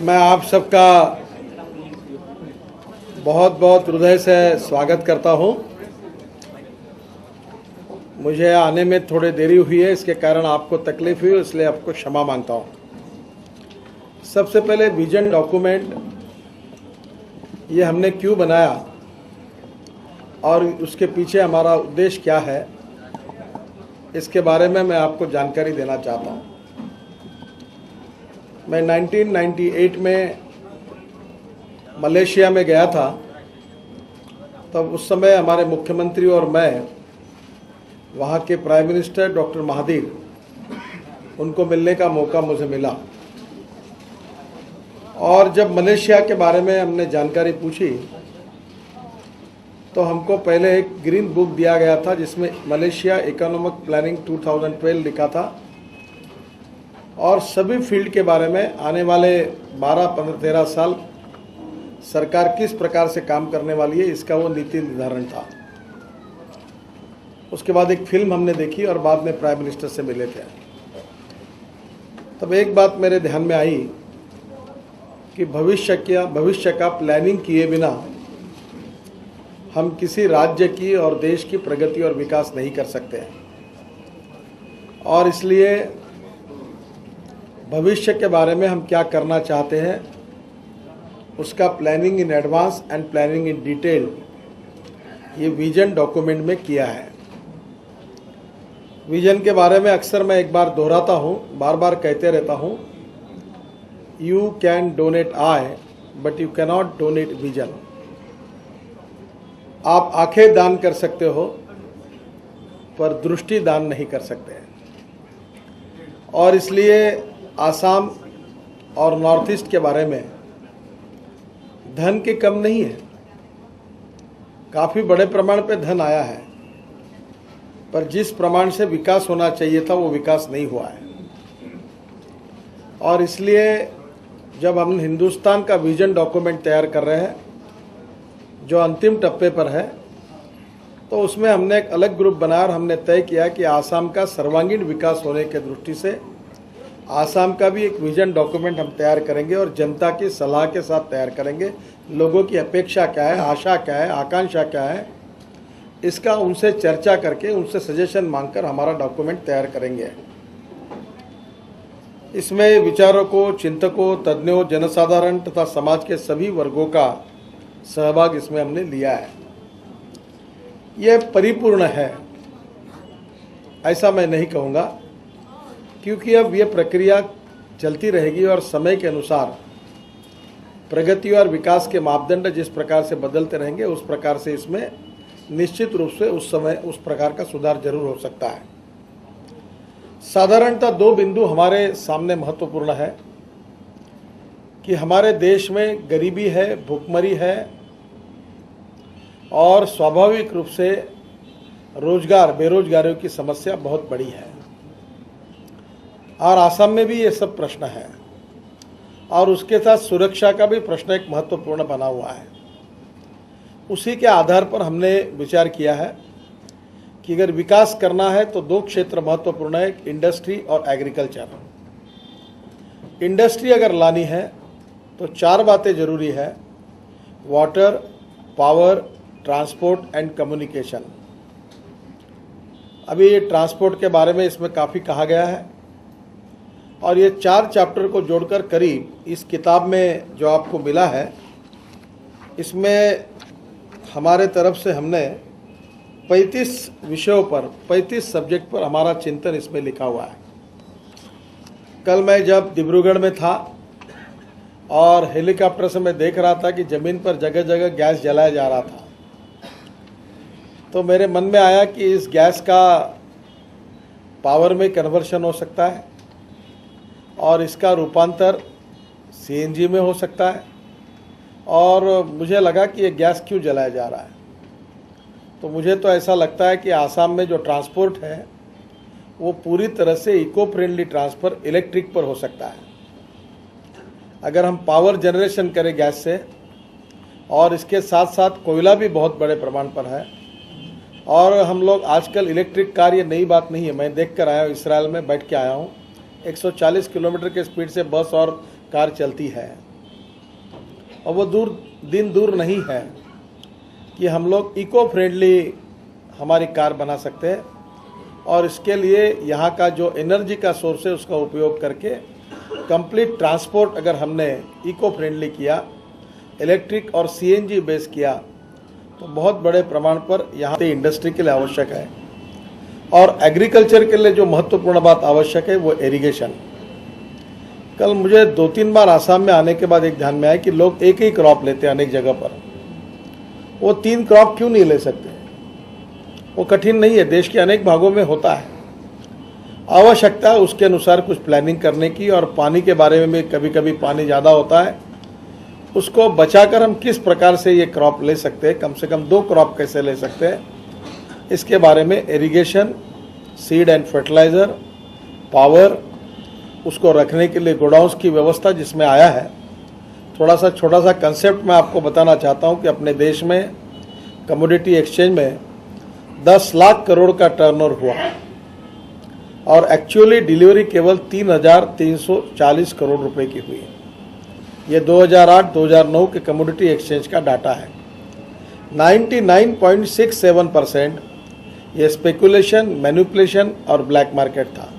मैं आप सबका बहुत बहुत हृदय से स्वागत करता हूं। मुझे आने में थोड़ी देरी हुई है, इसके कारण आपको तकलीफ हुई, इसलिए आपको क्षमा मांगता हूं। सबसे पहले विजन डॉक्यूमेंट ये हमने क्यों बनाया और उसके पीछे हमारा उद्देश्य क्या है, इसके बारे में मैं आपको जानकारी देना चाहता हूं। मैं 1998 में मलेशिया में गया था। तब उस समय हमारे मुख्यमंत्री और मैं वहाँ के प्राइम मिनिस्टर डॉक्टर महादीर, उनको मिलने का मौका मुझे मिला। और जब मलेशिया के बारे में हमने जानकारी पूछी तो हमको पहले एक ग्रीन बुक दिया गया था जिसमें मलेशिया इकोनॉमिक प्लानिंग 2012 लिखा था और सभी फील्ड के बारे में आने वाले 12-13 साल सरकार किस प्रकार से काम करने वाली है, इसका वो नीति निर्धारण था। उसके बाद एक फिल्म हमने देखी और बाद में प्राइम मिनिस्टर से मिले थे। तब एक बात मेरे ध्यान में आई कि भविष्य का प्लानिंग किए बिना हम किसी राज्य की और देश की प्रगति और विकास नहीं कर सकते हैं। और इसलिए भविष्य के बारे में हम क्या करना चाहते हैं, उसका planning in advance and planning in detail ये विजन डॉक्यूमेंट में किया है। विजन के बारे में अक्सर मैं एक बार दोहराता हूँ, बार बार कहते रहता हूँ, you can donate I but you cannot donate vision. आप आंखें दान कर सकते हो पर दृष्टि दान नहीं कर सकते। और इसलिए आसाम और नॉर्थ ईस्ट के बारे में धन की कम नहीं है, काफ़ी बड़े प्रमाण पे धन आया है, पर जिस प्रमाण से विकास होना चाहिए था वो विकास नहीं हुआ है। और इसलिए जब हम हिंदुस्तान का विजन डॉक्यूमेंट तैयार कर रहे हैं जो अंतिम टप्पे पर है, तो उसमें हमने एक अलग ग्रुप बनाया और हमने तय किया कि आसाम का सर्वांगीण विकास होने के दृष्टि से आसाम का भी एक विजन डॉक्यूमेंट हम तैयार करेंगे और जनता की सलाह के साथ तैयार करेंगे। लोगों की अपेक्षा क्या है, आशा क्या है, आकांक्षा क्या है, इसका उनसे चर्चा करके, उनसे सजेशन मांगकर हमारा डॉक्यूमेंट तैयार करेंगे। इसमें विचारकों, चिंतकों, तज्ञों, जनसाधारण तथा समाज के सभी वर्गों का सहभाग इसमें हमने लिया है। यह परिपूर्ण है ऐसा मैं नहीं कहूँगा, क्योंकि अब ये प्रक्रिया चलती रहेगी और समय के अनुसार प्रगति और विकास के मापदंड जिस प्रकार से बदलते रहेंगे उस प्रकार से इसमें निश्चित रूप से उस समय उस प्रकार का सुधार जरूर हो सकता है। साधारणतः दो बिंदु हमारे सामने महत्वपूर्ण है कि हमारे देश में गरीबी है, भूखमरी है और स्वाभाविक रूप से बेरोजगारियों की समस्या बहुत बड़ी है। और आसाम में भी ये सब प्रश्न है और उसके साथ सुरक्षा का भी प्रश्न एक महत्वपूर्ण बना हुआ है। उसी के आधार पर हमने विचार किया है कि अगर विकास करना है तो दो क्षेत्र महत्वपूर्ण है, इंडस्ट्री और एग्रीकल्चर। इंडस्ट्री अगर लानी है तो चार बातें जरूरी है, water, power, transport and communication. अभी ये ट्रांसपोर्ट के बारे में इसमें काफ़ी कहा गया है और ये 4 चैप्टर को जोड़कर करीब इस किताब में जो आपको मिला है, इसमें हमारे तरफ से हमने 35 विषयों पर, 35 सब्जेक्ट पर हमारा चिंतन इसमें लिखा हुआ है। कल मैं जब डिब्रूगढ़ में था और हेलीकॉप्टर से मैं देख रहा था कि ज़मीन पर जगह जगह गैस जलाया जा रहा था, तो मेरे मन में आया कि इस गैस का पावर में कन्वर्शन हो सकता है और इसका रूपांतर सीएनजी में हो सकता है। और मुझे लगा कि ये गैस क्यों जलाया जा रहा है, तो मुझे तो ऐसा लगता है कि आसाम में जो ट्रांसपोर्ट है वो पूरी तरह से इको फ्रेंडली ट्रांसफर इलेक्ट्रिक पर हो सकता है। अगर हम पावर जनरेशन करें गैस से, और इसके साथ साथ कोयला भी बहुत बड़े प्रमाण पर है, और हम लोग आजकल इलेक्ट्रिक कार, ये नई बात नहीं है, मैं देख कर आया हूँ, इसराइल में बैठ के आया हूँ, 140 किलोमीटर के स्पीड से बस और कार चलती है। और वो दिन दूर नहीं है कि हम लोग इको फ्रेंडली हमारी कार बना सकते हैं। और इसके लिए यहाँ का जो एनर्जी का सोर्स है उसका उपयोग करके कंप्लीट ट्रांसपोर्ट अगर हमने इको फ्रेंडली किया, इलेक्ट्रिक और सीएनजी बेस किया, तो बहुत बड़े प्रमाण पर यहाँ पे इंडस्ट्री के लिए आवश्यक है। और एग्रीकल्चर के लिए जो महत्वपूर्ण बात आवश्यक है वो इरिगेशन। कल मुझे 2-3 बार आसाम में आने के बाद एक ध्यान में आया कि लोग एक ही क्रॉप लेते हैं अनेक जगह पर। वो 3 क्रॉप क्यों नहीं ले सकते? वो कठिन नहीं है, देश के अनेक भागों में होता है। आवश्यकता है उसके अनुसार कुछ प्लानिंग करने की। और पानी के बारे में भी कभी कभी पानी ज़्यादा होता है, उसको बचाकर हम किस प्रकार से ये क्रॉप ले सकते हैं, कम से कम 2 क्रॉप कैसे ले सकते हैं, इसके बारे में irrigation, seed and fertiliser, power, उसको रखने के लिए गोडाउंस की व्यवस्था जिसमें आया है। छोटा सा कंसेप्ट मैं आपको बताना चाहता हूँ कि अपने देश में कमोडिटी एक्सचेंज में 10 लाख करोड़ का टर्नओवर हुआ और एक्चुअली डिलीवरी केवल 3,340 करोड़ रुपए की हुई। ये 2008-2009 के कमोडिटी एक्सचेंज का डाटा है। 99.67% ये स्पेकुलेशन, मैनिपुलेशन और ब्लैक मार्केट था,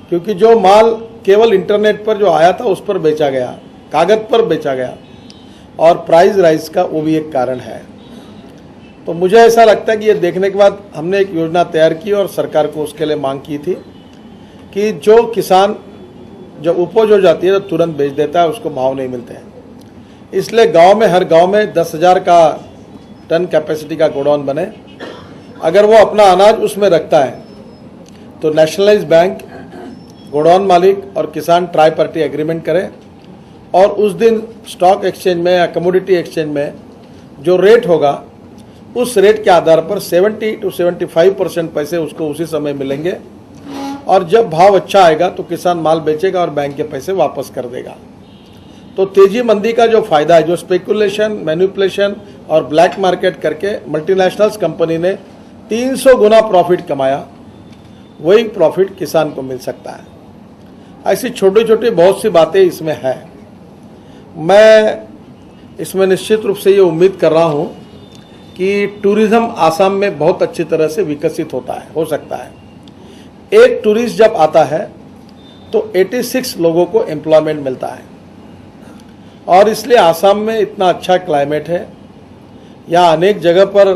क्योंकि जो माल केवल इंटरनेट पर जो आया था उस पर बेचा गया, कागज पर बेचा गया, और प्राइस राइज का वो भी एक कारण है। तो मुझे ऐसा लगता है कि ये देखने के बाद हमने एक योजना तैयार की और सरकार को उसके लिए मांग की थी कि जो किसान जब उपज हो जाती है तो तुरंत बेच देता है, उसको भाव नहीं मिलते हैं। इसलिए गांव में, हर गांव में 10,000 का टन कैपेसिटी का गोडाउन बने। अगर वो अपना अनाज उसमें रखता है तो नेशनलाइज बैंक, गोडाउन मालिक और किसान ट्राई पार्टी एग्रीमेंट करें और उस दिन स्टॉक एक्सचेंज में या कमोडिटी एक्सचेंज में जो रेट होगा उस रेट के आधार पर 70 to 75% पैसे उसको उसी समय मिलेंगे। और जब भाव अच्छा आएगा तो किसान माल बेचेगा और बैंक के पैसे वापस कर देगा। तो तेजी मंदी का जो फायदा है, जो स्पेकुलेशन, मैनिपुलेशन और ब्लैक मार्केट करके मल्टीनेशनल्स कंपनी ने 300 गुना प्रॉफिट कमाया, वही प्रॉफिट किसान को मिल सकता है। ऐसी छोटी छोटी बहुत सी बातें इसमें है। मैं इसमें निश्चित रूप से ये उम्मीद कर रहा हूँ कि टूरिज्म आसाम में बहुत अच्छी तरह से विकसित हो सकता है। एक टूरिस्ट जब आता है तो 86 लोगों को एम्प्लॉयमेंट मिलता है। और इसलिए आसाम में इतना अच्छा क्लाइमेट है, यहाँ अनेक जगह पर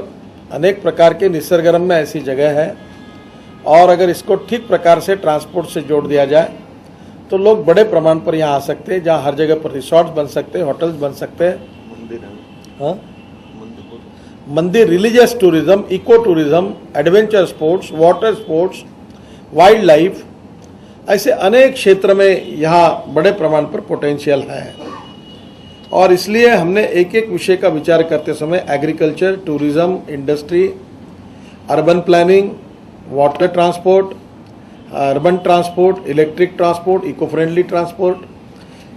अनेक प्रकार के निसर्गरम्य ऐसी जगह है। और अगर इसको ठीक प्रकार से ट्रांसपोर्ट से जोड़ दिया जाए तो लोग बड़े प्रमाण पर यहाँ आ सकते हैं, जहाँ हर जगह पर रिसोर्ट्स बन सकते हैं, होटल्स बन सकते हैं। मंदिर, religious tourism, eco tourism, adventure sports, water sports, wild life, ऐसे अनेक क्षेत्र में यहाँ बड़े प्रमाण पर पोटेंशियल है। और इसलिए हमने एक एक विषय का विचार करते समय agriculture, tourism, industry, urban planning, water transport, urban transport, electric transport, eco friendly transport,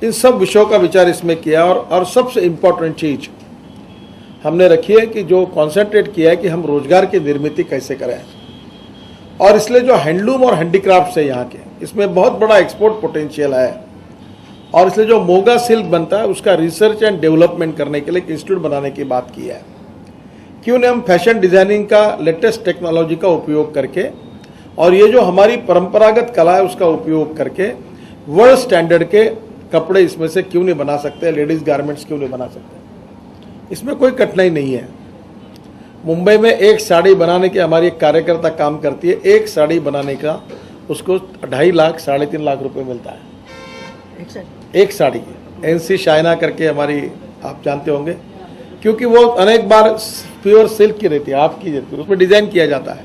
इन सब विषयों का विचार इसमें किया। और सबसे इम्पोर्टेंट चीज़ हमने रखी है कि जो कॉन्सेंट्रेट किया है कि हम रोजगार की निर्मित कैसे करें। और इसलिए जो हैंडलूम और हैंडीक्राफ्ट्स है यहाँ के, इसमें बहुत बड़ा एक्सपोर्ट पोटेंशियल है। और इसलिए जो मोगा सिल्क बनता है उसका रिसर्च एंड डेवलपमेंट करने के लिए एक इंस्टीट्यूट बनाने की बात की है। क्यों नहीं हम फैशन डिजाइनिंग का लेटेस्ट टेक्नोलॉजी का उपयोग करके और ये जो हमारी परंपरागत कला है उसका उपयोग करके वर्ल्ड स्टैंडर्ड के कपड़े इसमें से क्यों नहीं बना सकते, लेडीज गारमेंट्स क्यों नहीं बना सकते। इसमें कोई कठिनाई नहीं है। मुंबई में एक साड़ी बनाने की हमारी एक कार्यकर्ता काम करती है, एक साड़ी बनाने का उसको 2.5 लाख 3.5 लाख रुपए मिलता है एक साड़ी की। एनसी शाइना करके हमारी, आप जानते होंगे, क्योंकि वो अनेक बार प्योर सिल्क की रहती है, आपकी रहती है, उसमें डिजाइन किया जाता है।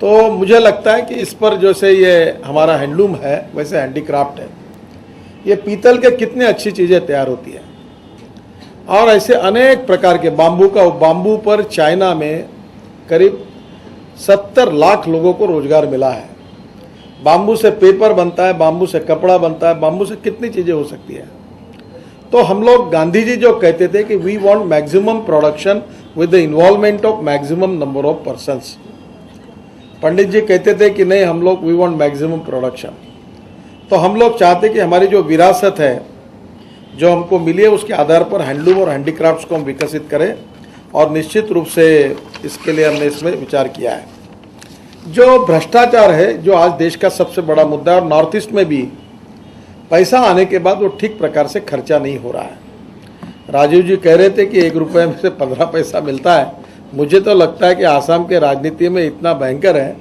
तो मुझे लगता है कि इस पर जैसे ये हमारा हैंडलूम है वैसे हैंडीक्राफ्ट है। ये पीतल के कितने अच्छी चीज़ें तैयार होती है। और ऐसे अनेक प्रकार के बाम्बू पर चाइना में करीब 70 लाख लोगों को रोजगार मिला है। बाम्बू से पेपर बनता है, बाम्बू से कपड़ा बनता है, बाम्बू से कितनी चीज़ें हो सकती है। तो हम लोग, गांधी जी जो कहते थे कि we want maximum production with the involvement of maximum number of persons, Pandit ji कहते थे कि नहीं, हम लोग वी वांट मैक्सिमम प्रोडक्शन। तो हम लोग चाहते कि हमारी जो विरासत है जो हमको मिली है उसके आधार पर हैंडलूम और हैंडीक्राफ्ट्स को हम विकसित करें, और निश्चित रूप से इसके लिए हमने इसमें विचार किया है। जो भ्रष्टाचार है, जो आज देश का सबसे बड़ा मुद्दा है, और नॉर्थ ईस्ट में भी पैसा आने के बाद वो ठीक प्रकार से खर्चा नहीं हो रहा है। राजीव जी कह रहे थे कि 1 रुपये में से 15 पैसा मिलता है। मुझे तो लगता है कि आसाम के राजनीति में इतना भयंकर है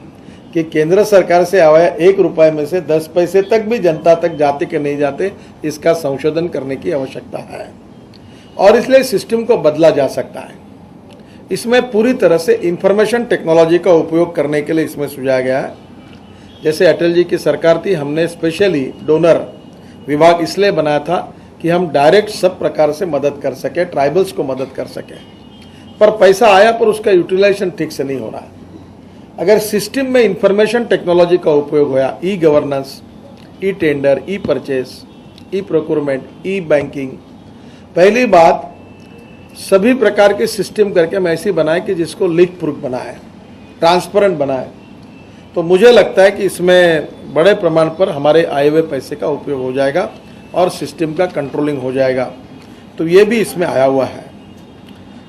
कि केंद्र सरकार से आया 1 रुपये में से 10 पैसे तक भी जनता तक जाते कि नहीं जाते, इसका संशोधन करने की आवश्यकता है, और इसलिए सिस्टम को बदला जा सकता है। इसमें पूरी तरह से इंफॉर्मेशन टेक्नोलॉजी का उपयोग करने के लिए इसमें सुझाया गया है। जैसे अटल जी की सरकार थी, हमने स्पेशली डोनर विभाग इसलिए बनाया था कि हम डायरेक्ट सब प्रकार से मदद कर सके, ट्राइबल्स को मदद कर सके, पर पैसा आया पर उसका यूटिलाइजेशन ठीक से नहीं हो रहा है। अगर सिस्टम में इंफॉर्मेशन टेक्नोलॉजी का उपयोग होया, ई गवर्नेंस, ई टेंडर, ई परचेस, ई प्रोक्योरमेंट, ई बैंकिंग, पहली बात सभी प्रकार के सिस्टम करके हम ऐसी बनाए कि जिसको लीक प्रूफ बनाए, ट्रांसपेरेंट बनाए, तो मुझे लगता है कि इसमें बड़े प्रमाण पर हमारे आए हुए पैसे का उपयोग हो जाएगा और सिस्टम का कंट्रोलिंग हो जाएगा। तो ये भी इसमें आया हुआ है।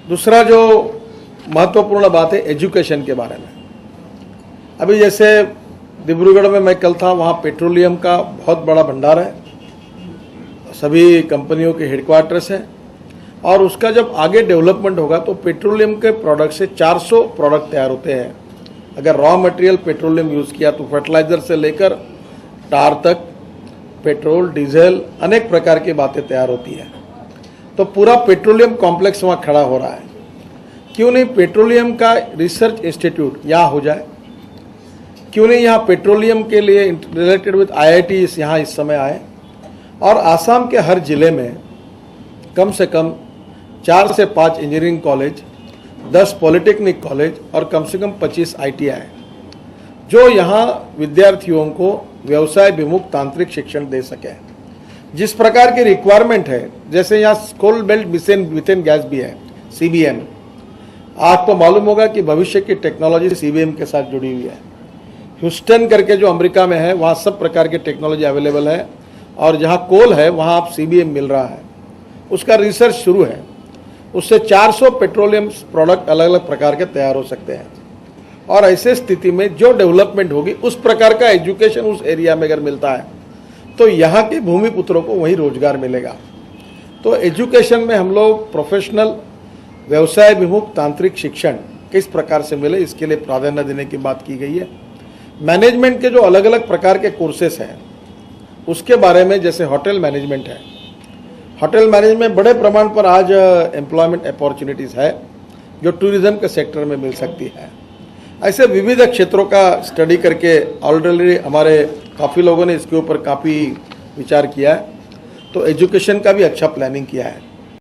दूसरा जो महत्वपूर्ण बात है एजुकेशन के बारे में। अभी जैसे डिब्रूगढ़ में मैं कल था, वहाँ पेट्रोलियम का बहुत बड़ा भंडार है, सभी कंपनियों के हेडक्वार्टर्स हैं, और उसका जब आगे डेवलपमेंट होगा तो पेट्रोलियम के प्रोडक्ट से 400 प्रोडक्ट तैयार होते हैं। अगर रॉ मटेरियल पेट्रोलियम यूज़ किया तो फर्टिलाइज़र से लेकर टार तक, पेट्रोल, डीजल, अनेक प्रकार की बातें तैयार होती है। तो पूरा पेट्रोलियम कॉम्प्लेक्स वहाँ खड़ा हो रहा है। क्यों नहीं पेट्रोलियम का रिसर्च इंस्टीट्यूट यहाँ हो जाए? क्यों नहीं यहाँ पेट्रोलियम के लिए रिलेटेड विद IITs यहाँ इस समय आए, और आसाम के हर जिले में कम से कम 4 से 5 इंजीनियरिंग कॉलेज, 10 पॉलिटेक्निक कॉलेज और कम से कम 25 ITI, जो यहाँ विद्यार्थियों को व्यवसाय विमुख तांत्रिक शिक्षण दे सके। जिस प्रकार की रिक्वायरमेंट है, जैसे यहाँ कोल बेल्ट मिथेन गैस भी है, CBM, आपको मालूम होगा कि भविष्य की टेक्नोलॉजी CBM के साथ जुड़ी हुई है। ह्यूस्टन करके जो अमेरिका में है, वहाँ सब प्रकार की टेक्नोलॉजी अवेलेबल है, और जहाँ कोल है वहाँ आप CBM मिल रहा है, उसका रिसर्च शुरू है। उससे 400 पेट्रोलियम प्रोडक्ट अलग अलग प्रकार के तैयार हो सकते हैं, और ऐसे स्थिति में जो डेवलपमेंट होगी उस प्रकार का एजुकेशन उस एरिया में अगर मिलता है तो यहाँ के भूमिपुत्रों को वहीं रोजगार मिलेगा। तो एजुकेशन में हम लोग प्रोफेशनल व्यवसाय विमुख तांत्रिक शिक्षण किस प्रकार से मिले, इसके लिए प्राधान्य देने की बात की गई है। मैनेजमेंट के जो अलग अलग प्रकार के कोर्सेस हैं उसके बारे में, जैसे होटल मैनेजमेंट है, होटल मैनेजमेंट में बड़े प्रमाण पर आज एम्प्लॉयमेंट अपॉर्चुनिटीज़ है जो टूरिज्म के सेक्टर में मिल सकती है। ऐसे विविध क्षेत्रों का स्टडी करके ऑलरेडी हमारे काफ़ी लोगों ने इसके ऊपर काफ़ी विचार किया है, तो एजुकेशन का भी अच्छा प्लानिंग किया है।